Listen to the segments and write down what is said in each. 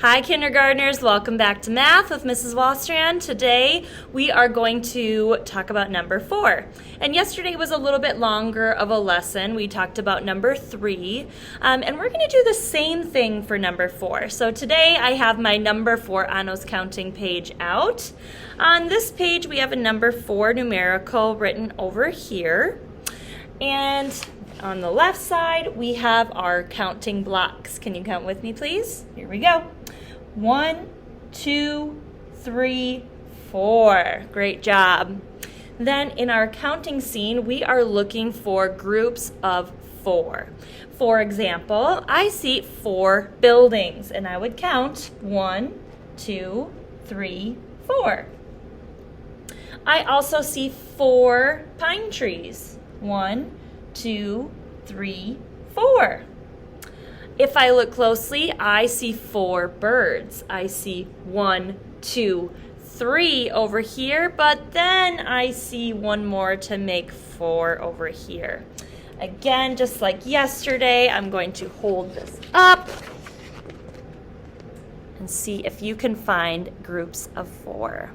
Hi kindergartners, welcome back to Math with Mrs. Wallstrand. Today we are going to talk about number 4. And yesterday was a little bit longer of a lesson. We talked about number 3 and we're going to do the same thing for number 4. So today I have my number 4 Anno's counting page out. On this page we have a number 4 numerical written over here. And on the left side, we have our counting blocks. Can you count with me, please? Here we go. 1, 2, 3, 4. Great job. Then in our counting scene, we are looking for groups of 4. For example, I see 4 buildings, and I would count 1, 2, 3, 4. I also see 4 pine trees. 1, 2, 3, 4. If I look closely, I see 4 birds. I see 1, 2, 3 over here, but then I see one more to make 4 over here. Again, just like yesterday, I'm going to hold this up and see if you can find groups of 4.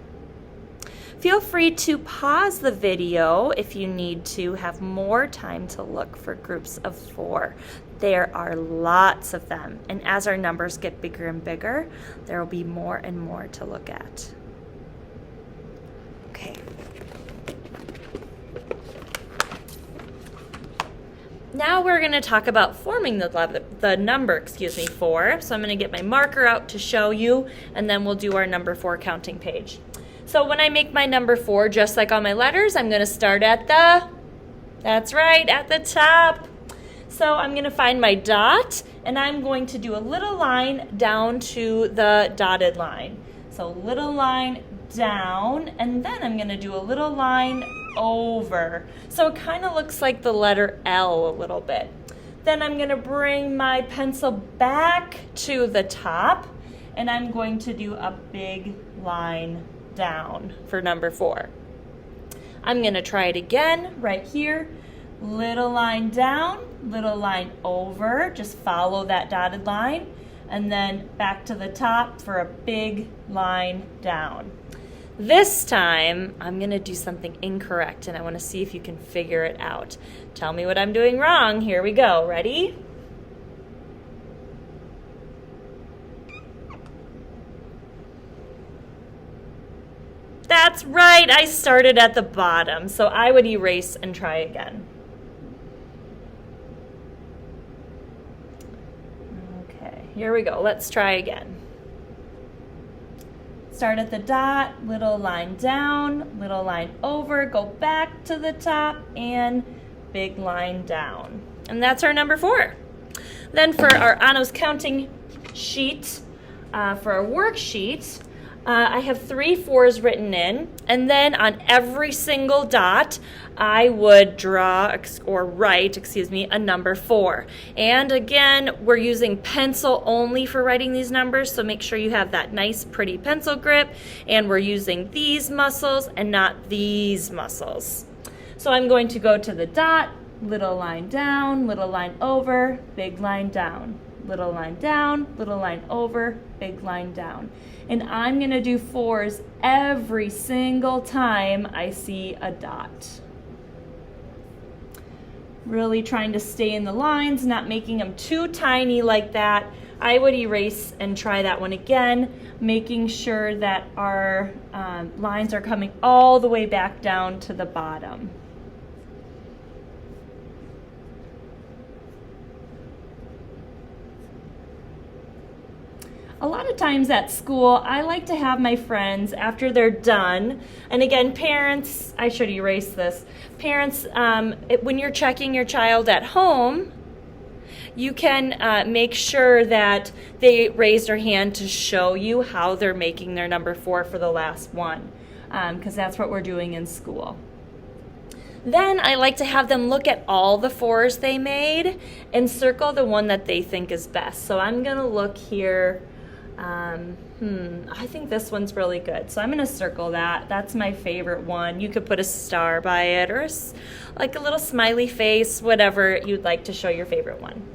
Feel free to pause the video if you need to have more time to look for groups of 4. There are lots of them, and as our numbers get bigger and bigger, there will be more and more to look at. Okay. Now we're going to talk about forming the number 4. So I'm going to get my marker out to show you, and then we'll do our number 4 counting page. So when I make my number 4, just like all my letters, I'm going to start at that's right, at the top. So I'm going to find my dot, and I'm going to do a little line down to the dotted line. So little line down, and then I'm going to do a little line over. So it kind of looks like the letter L a little bit. Then I'm going to bring my pencil back to the top, and I'm going to do a big line down for number 4. I'm going to try it again right here. Little line down, little line over. Just follow that dotted line. And then back to the top for a big line down. This time, I'm going to do something incorrect, and I want to see if you can figure it out. Tell me what I'm doing wrong. Here we go. Ready? That's right, I started at the bottom, so I would erase and try again. Okay, here we go. Let's try again. Start at the dot, little line down, little line over, go back to the top, and big line down. And that's our number 4. Then for our Anno's counting sheet, for our worksheet, I have 3 4s written in, and then on every single dot, I would write a number 4. And again, we're using pencil only for writing these numbers, so make sure you have that nice, pretty pencil grip, and we're using these muscles and not these muscles. So I'm going to go to the dot, little line down, little line over, big line down. Little line down, little line over, big line down. And I'm going to do 4s every single time I see a dot. Really trying to stay in the lines, not making them too tiny like that. I would erase and try that one again, making sure that our lines are coming all the way back down to the bottom. A lot of times at school, I like to have my friends, after they're done, and again, parents, I should erase this. Parents, when you're checking your child at home, you can make sure that they raise their hand to show you how they're making their number 4 for the last one, because that's what we're doing in school. Then I like to have them look at all the 4s they made and circle the one that they think is best. So I'm going to look here. I think this one's really good, so I'm going to circle that. That's my favorite one. You could put a star by it or like a little smiley face, whatever you'd like to show your favorite one.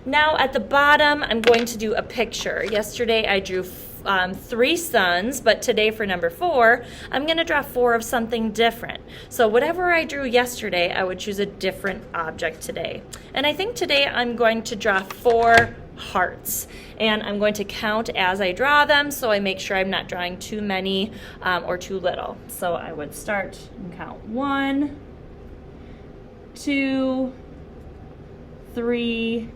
Now at the bottom, I'm going to do a picture. Yesterday I drew 3 suns, but today for number 4, I'm going to draw 4 of something different. So whatever I drew yesterday, I would choose a different object today. And I think today I'm going to draw 4 hearts, and I'm going to count as I draw them, so I make sure I'm not drawing too many or too little. So I would start and count 1, 2, 3,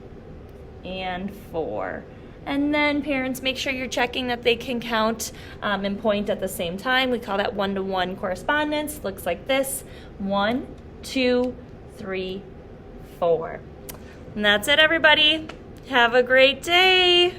and 4. And then parents, make sure you're checking that they can count and point at the same time. We call that one-to-one correspondence. Looks like this: 1, 2, 3, 4. And that's it, everybody. Have a great day.